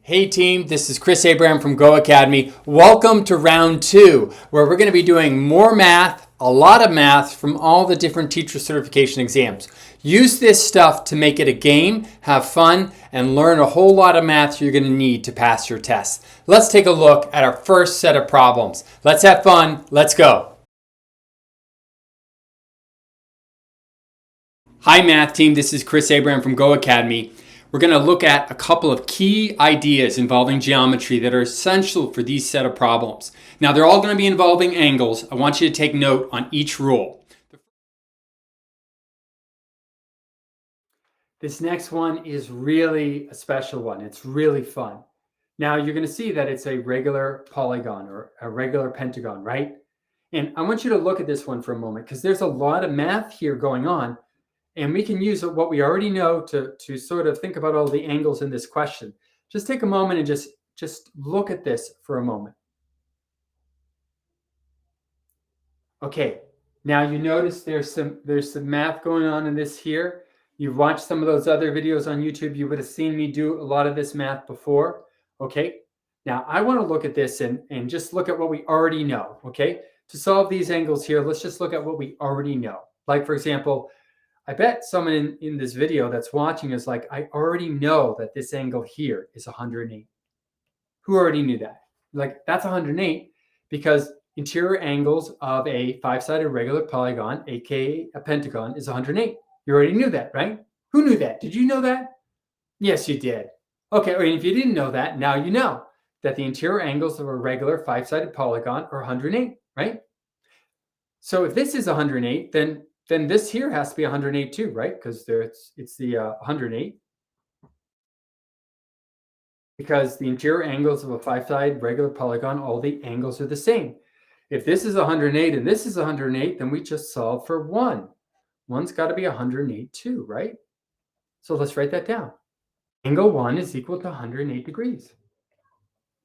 Hey team, this is Chris Abraham from GOHacademy. Welcome to round 2, where we're going to be doing more math, a lot of math from all the different teacher certification exams. Use this stuff to make it a game, have fun, and learn a whole lot of math you're going to need to pass your tests. Let's take a look at our first set of problems. Let's have fun. Let's go. Hi math team, this is Chris Abraham from GOHacademy. We're going to look at a couple of key ideas involving geometry that are essential for these set of problems. Now, they're all going to be involving angles. I want you to take note on each rule. This next one is really a special one. It's really fun. Now, you're going to see that it's a regular polygon or a regular pentagon, right? And I want you to look at this one for a moment because there's a lot of math here going on. And we can use what we already know to sort of think about all the angles in this question. Just take a moment and just look at this for a moment. Okay, now you notice there's some math going on in this here. You've watched some of those other videos on YouTube. You would have seen me do a lot of this math before. Okay, now I want to look at this and just look at what we already know. Okay, to solve these angles here, let's just look at what we already know. Like, for example, I bet someone in this video that's watching is like, I already know that this angle here is 108. Who already knew that? Like, that's 108 because interior angles of a 5-sided regular polygon, aka a pentagon, is 108. You already knew that, right? Who knew that? Did you know that? Yes, you did. Okay, and if you didn't know that, now you know that the interior angles of a regular 5-sided polygon are 108, right? So if this is 108, then this here has to be 108 too, right? Because it's the 108. Because the interior angles of a 5-sided regular polygon, all the angles are the same. If this is 108 and this is 108, then we just solve for 1. 1's got to be 108 too, right? So let's write that down. Angle 1 is equal to 108 degrees.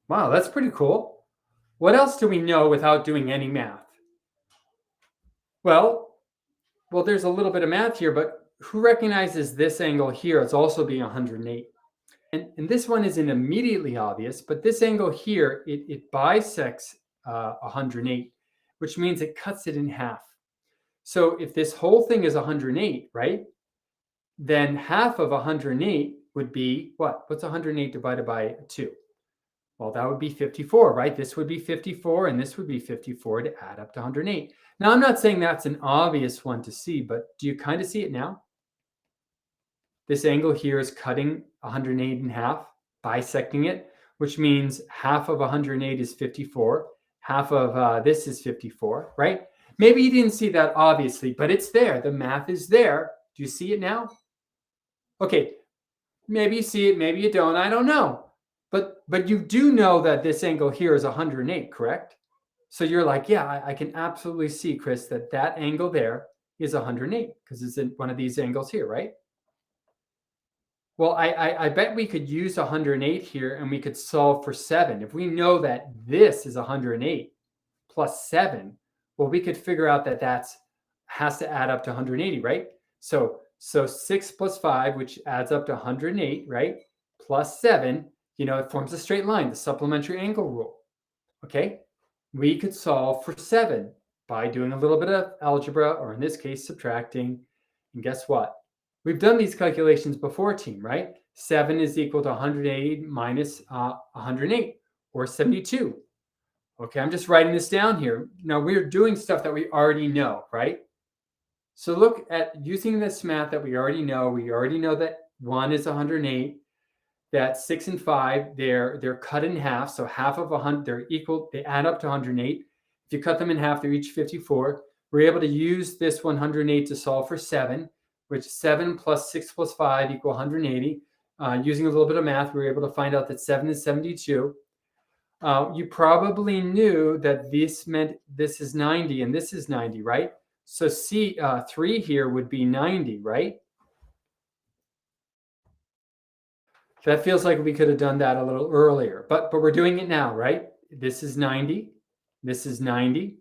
Wow, that's pretty cool. What else do we know without doing any math? Well, there's a little bit of math here, but who recognizes this angle here as also being 108? And this one isn't immediately obvious, but this angle here, it bisects 108, which means it cuts it in half. So if this whole thing is 108, right, then half of 108 would be what? What's 108 divided by 2? Well, that would be 54, right? This would be 54, and this would be 54 to add up to 108. Now, I'm not saying that's an obvious one to see, but do you kind of see it now? This angle here is cutting 108 in half, bisecting it, which means half of 108 is 54. Half of this is 54, right? Maybe you didn't see that obviously, but it's there. The math is there. Do you see it now? Okay, maybe you see it, maybe you don't. I don't know. But you do know that this angle here is 108, correct? So you're like, yeah, I can absolutely see, Chris, that angle there is 108 because it's in one of these angles here, right? Well, I bet we could use 108 here and we could solve for 7. If we know that this is 108 plus 7, well, we could figure out that has to add up to 180, right? So 6 plus 5, which adds up to 108, right? Plus 7, it forms a straight line, the supplementary angle rule, okay? We could solve for 7 by doing a little bit of algebra, or in this case, subtracting. And guess what? We've done these calculations before, team, right? 7 is equal to 180 minus 108, or 72. Okay, I'm just writing this down here. Now, we're doing stuff that we already know, right? So look at using this math that we already know. We already know that 1 is 108. That 6 and 5, they're cut in half. So half of 100, they're equal, they add up to 108. If you cut them in half, they're each 54. We're able to use this 108 to solve for 7, which 7 plus 6 plus 5 equal 180. Using a little bit of math, we were able to find out that 7 is 72. You probably knew that this meant this is 90 and this is 90, right? So 3 here would be 90, right? That feels like we could have done that a little earlier, but we're doing it now, right? This is 90. This is 90.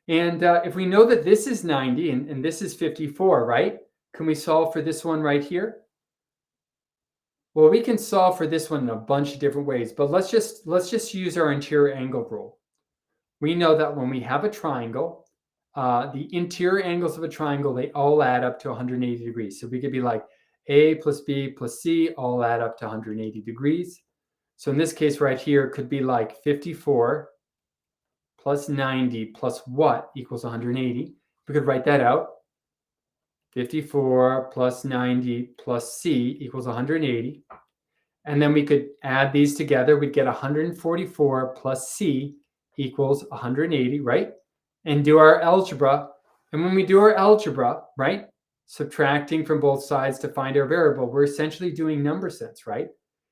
And if we know that this is 90 and this is 54, right? Can we solve for this one right here? Well, we can solve for this one in a bunch of different ways, but let's just use our interior angle rule. We know that when we have a triangle, the interior angles of a triangle, they all add up to 180 degrees. So we could be like A plus B plus C all add up to 180 degrees. So in this case right here, it could be like 54 plus 90 plus what equals 180. We could write that out. 54 plus 90 plus C equals 180. And then we could add these together. We'd get 144 plus C equals 180, right? And do our algebra. And when we do our algebra, right, subtracting from both sides to find our variable, we're essentially doing number sense, right?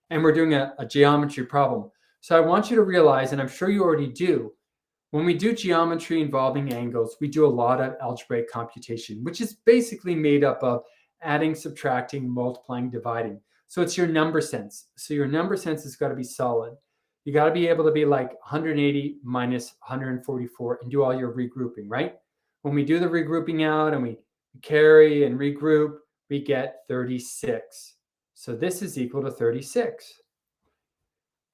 And we're doing a geometry problem. So I want you to realize, and I'm sure you already do, when we do geometry involving angles, we do a lot of algebraic computation, which is basically made up of adding, subtracting, multiplying, dividing. So it's your number sense. So your number sense has got to be solid. You got to be able to be like 180 minus 144 and do all your regrouping, right? When we do the regrouping out and we carry and regroup, we get 36. So this is equal to 36.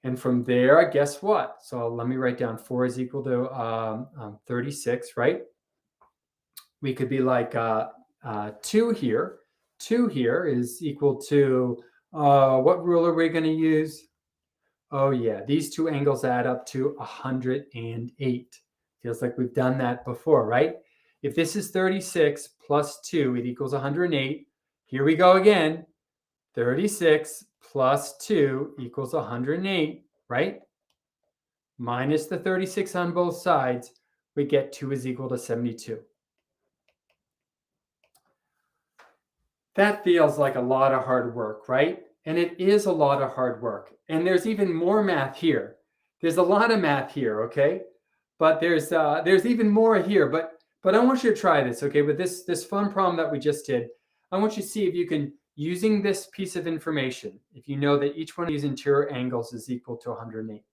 And from there, guess what? So let me write down 4 is equal to 36, right? We could be like 2 here. 2 here is equal to, what rule are we going to use? Oh yeah, these two angles add up to 108. Feels like we've done that before, right? If this is 36 plus 2, it equals 108. Here we go again. 36 plus 2 equals 108, right? Minus the 36 on both sides, we get 2 is equal to 72. That feels like a lot of hard work, right? And it is a lot of hard work. And there's even more math here. There's a lot of math here, okay? But there's even more here. But I want you to try this, okay? With this fun problem that we just did, I want you to see if you can, using this piece of information, if you know that each one of these interior angles is equal to 108.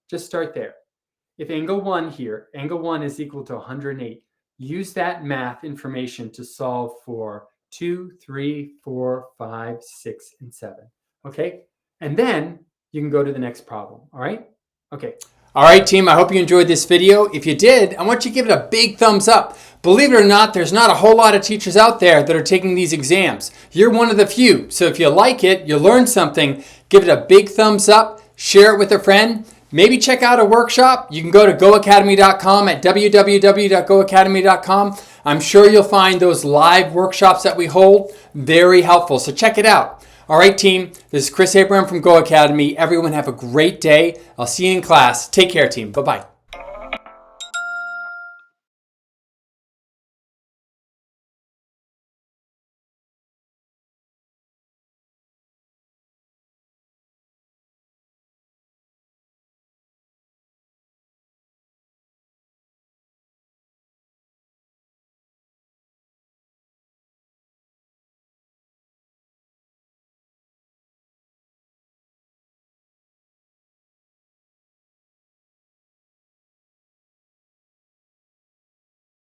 Just start there. If angle 1 here, angle 1 is equal to 108, use that math information to solve for 2, 3, 4, 5, 6, and 7. Okay? And then you can go to the next problem. All right? Okay. All right, team, I hope you enjoyed this video. If you did, I want you to give it a big thumbs up. Believe it or not, there's not a whole lot of teachers out there that are taking these exams. You're one of the few. So if you like it, you learned something, give it a big thumbs up, share it with a friend. Maybe check out a workshop. You can go to GOHacademy.com at www.GOHacademy.com. I'm sure you'll find those live workshops that we hold very helpful. So check it out. All right, team. This is Chris Abraham from GOHacademy. Everyone have a great day. I'll see you in class. Take care, team. Bye-bye.